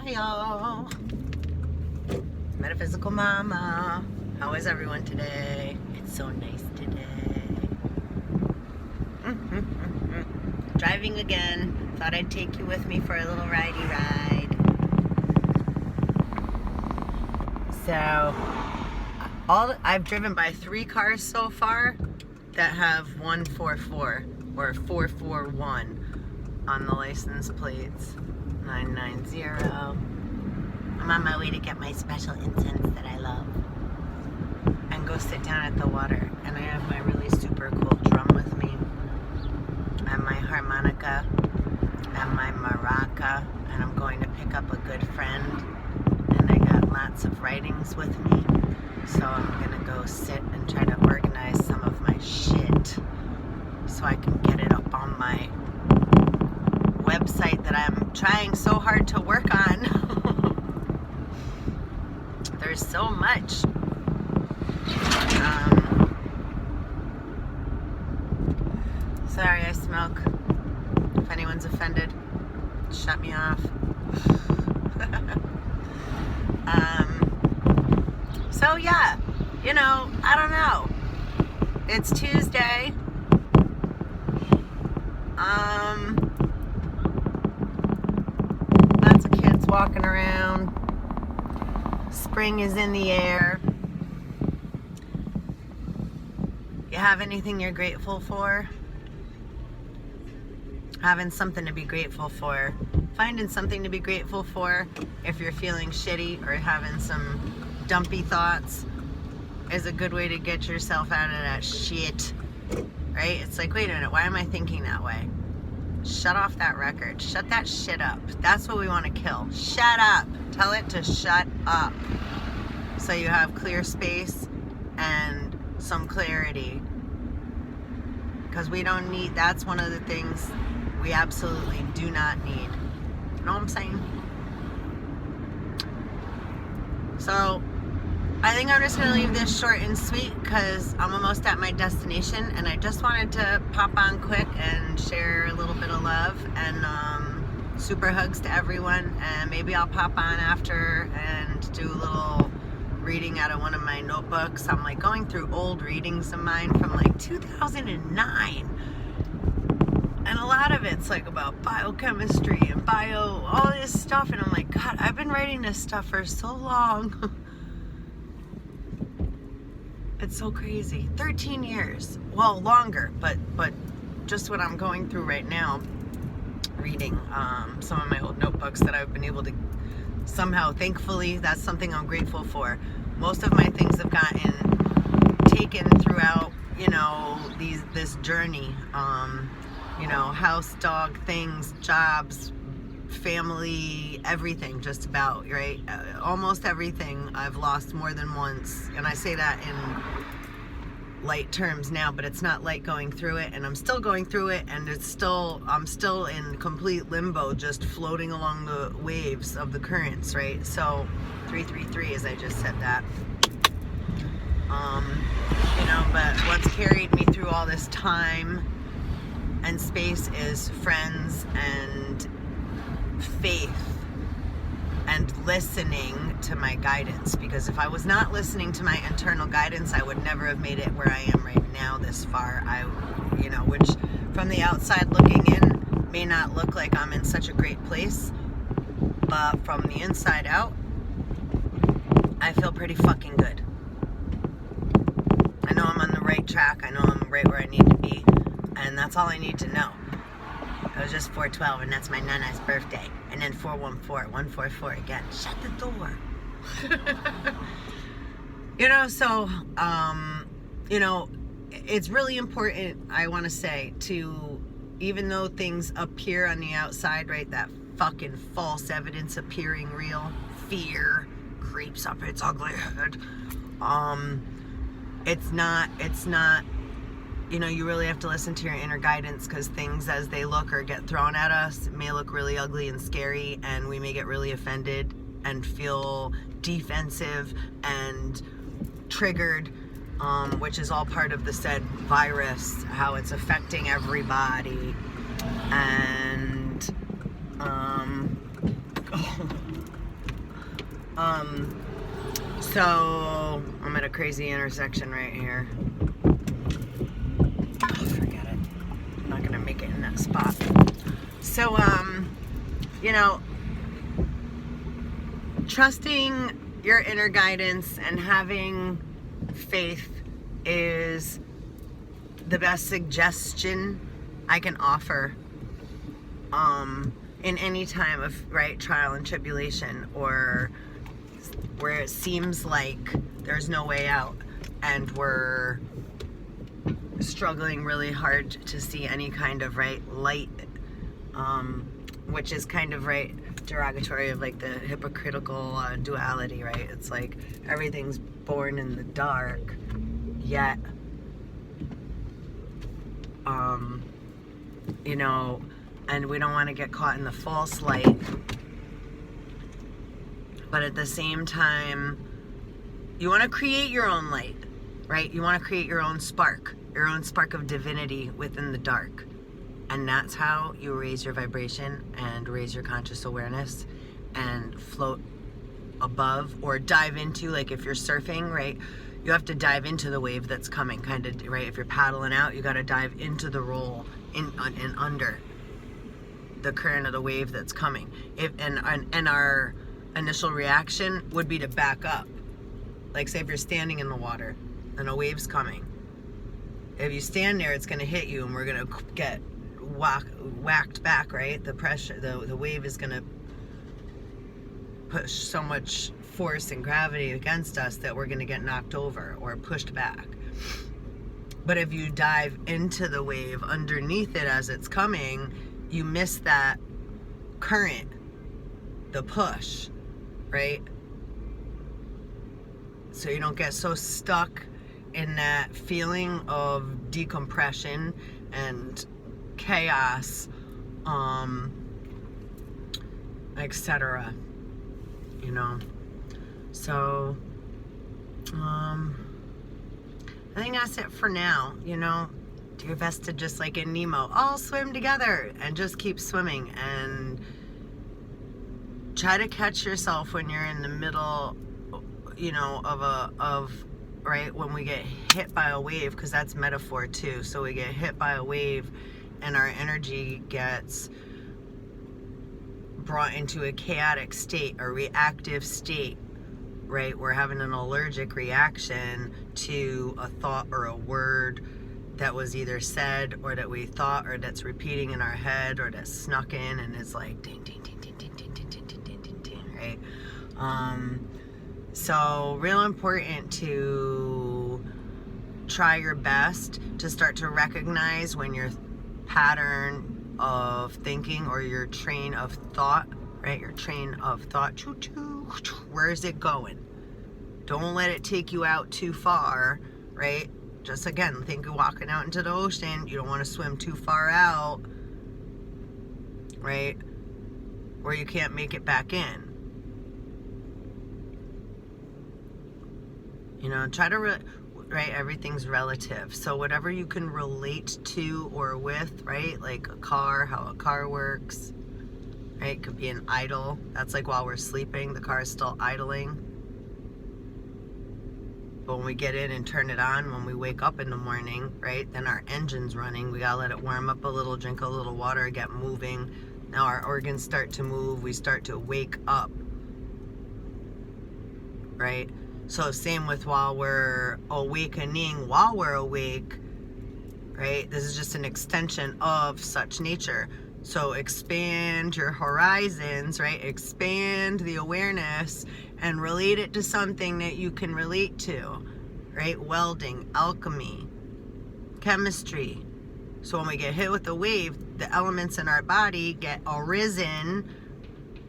Hi y'all. Metaphysical Mama. How is everyone today? It's so nice today. Driving again. Thought I'd take you with me for a little ridey ride. So, I've driven by 3 cars so far that have 144 or 441 on the license plates. 990. I'm on my way to get my special incense that I love and go sit down at the water. And I have my really super cool drum with me and my harmonica and my maraca, and I'm going to pick up a good friend, and I got lots of writings with me, so I'm gonna go sit and try to organize some of my shit so I can get it up on my website that I'm trying so hard to work on. There's so much. Sorry, I smoke. If anyone's offended, shut me off. So yeah, I don't know. It's Tuesday. Lots of kids walking around. Spring is in the air. You have anything you're grateful for? Having something to be grateful for. Finding something to be grateful for if you're feeling shitty or having some dumpy thoughts is a good way to get yourself out of that shit. Right? It's like, wait a minute, why am I thinking that way? Shut off that record. Shut that shit up. That's what we want to kill. Shut up. Tell it to shut up. So you have clear space and some clarity. Because we don't need, that's one of the things we absolutely do not need. You know what I'm saying? So, I think I'm just going to leave this short and sweet because I'm almost at my destination, and I just wanted to pop on quick and share a little bit of love and super hugs to everyone, and maybe I'll pop on after and do a little reading out of one of my notebooks. I'm like going through old readings of mine from like 2009, and a lot of it's like about biochemistry and all this stuff, and I'm like, God, I've been writing this stuff for so long. It's so crazy. 13 years. Well, longer, but just what I'm going through right now, reading some of my old notebooks that I've been able to somehow, thankfully, that's something I'm grateful for. Most of my things have gotten taken throughout, this journey. House, dog, things, jobs, family, everything, just about, right? Almost everything I've lost more than once, and I say that in light terms now, but it's not light going through it, and I'm still going through it, and I'm still in complete limbo, just floating along the waves of the currents, right? So 333, as I just said that. But what's carried me through all this time and space is friends and faith and listening to my guidance, because if I was not listening to my internal guidance, I would never have made it where I am right now this far. Which from the outside looking in may not look like I'm in such a great place, but from the inside out, I feel pretty fucking good. I know I'm on the right track. I know I'm right where I need to be, and that's all I need to know. It was just 412, and that's my nana's birthday. And then 414, 144 again. Shut the door. It's really important, I want to say, to, even though things appear on the outside, right, that fucking false evidence appearing real, fear creeps up its ugly head. It's not, you really have to listen to your inner guidance, because things as they look or get thrown at us may look really ugly and scary, and we may get really offended and feel defensive and triggered, which is all part of the said virus, how it's affecting everybody. And So I'm at a crazy intersection right here. Oh, forget it. I'm not gonna make it in that spot. So, you know, trusting your inner guidance and having faith is the best suggestion I can offer in any time of trial and tribulation, or where it seems like there's no way out and we're struggling really hard to see any kind of light, which is kind of derogatory of like the hypocritical duality, right? It's like everything's born in the dark, yet you know, and we don't want to get caught in the false light, but at the same time you want to create your own light, right? You want to create your own spark of divinity within the dark. And that's how you raise your vibration and raise your conscious awareness and float above, or dive into, like if you're surfing, right? You have to dive into the wave that's coming, kind of, right? If you're paddling out, you got to dive into the roll and under the current of the wave that's coming. And our initial reaction would be to back up. Like say if you're standing in the water and a wave's coming. If you stand there, it's going to hit you and we're going to get whacked back, right? The pressure, the wave is going to push so much force and gravity against us that we're going to get knocked over or pushed back. But if you dive into the wave underneath it as it's coming, you miss that current, the push, right? So you don't get so stuck in that feeling of decompression and chaos, etc. You know, so I think that's it for now. You know, do your best to just like in Nemo, all swim together and just keep swimming, and try to catch yourself when you're in the middle, you know, of right, when we get hit by a wave, because that's metaphor too. So we get hit by a wave and our energy gets brought into a chaotic state, a reactive state, right? We're having an allergic reaction to a thought or a word that was either said or that we thought, or that's repeating in our head, or that snuck in and it's like ding ding ding ding ding ding ding ding ding ding ding, right? So real important to try your best to start to recognize when your pattern of thinking or your train of thought, right? Your train of thought, where is it going? Don't let it take you out too far, right? Just again, think of walking out into the ocean. You don't want to swim too far out, right? Where you can't make it back in. You know, try to, right? Everything's relative. So whatever you can relate to or with, right? Like a car, how a car works, right? It could be an idle. That's like while we're sleeping, the car is still idling. But when we get in and turn it on, when we wake up in the morning, right? Then our engine's running. We gotta let it warm up a little, drink a little water, get moving. Now our organs start to move. We start to wake up, right? So same with while we're awakening, while we're awake, right? This is just an extension of such nature. So expand your horizons, right? Expand the awareness and relate it to something that you can relate to, right? Welding, alchemy, chemistry. So when we get hit with a wave, the elements in our body get arisen.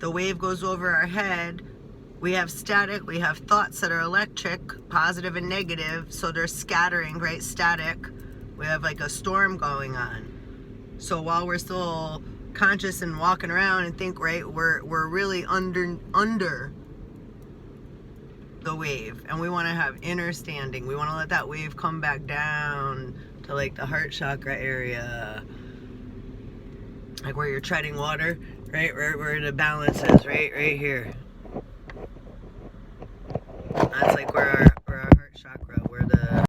The wave goes over our head. We have static, we have thoughts that are electric, positive and negative, so they're scattering, right? Static. We have like a storm going on. So while we're still conscious and walking around and think, right, we're really under the wave, and we want to have inner standing. We want to let that wave come back down to like the heart chakra area, like where you're treading water, right? Where the balance is, right here. for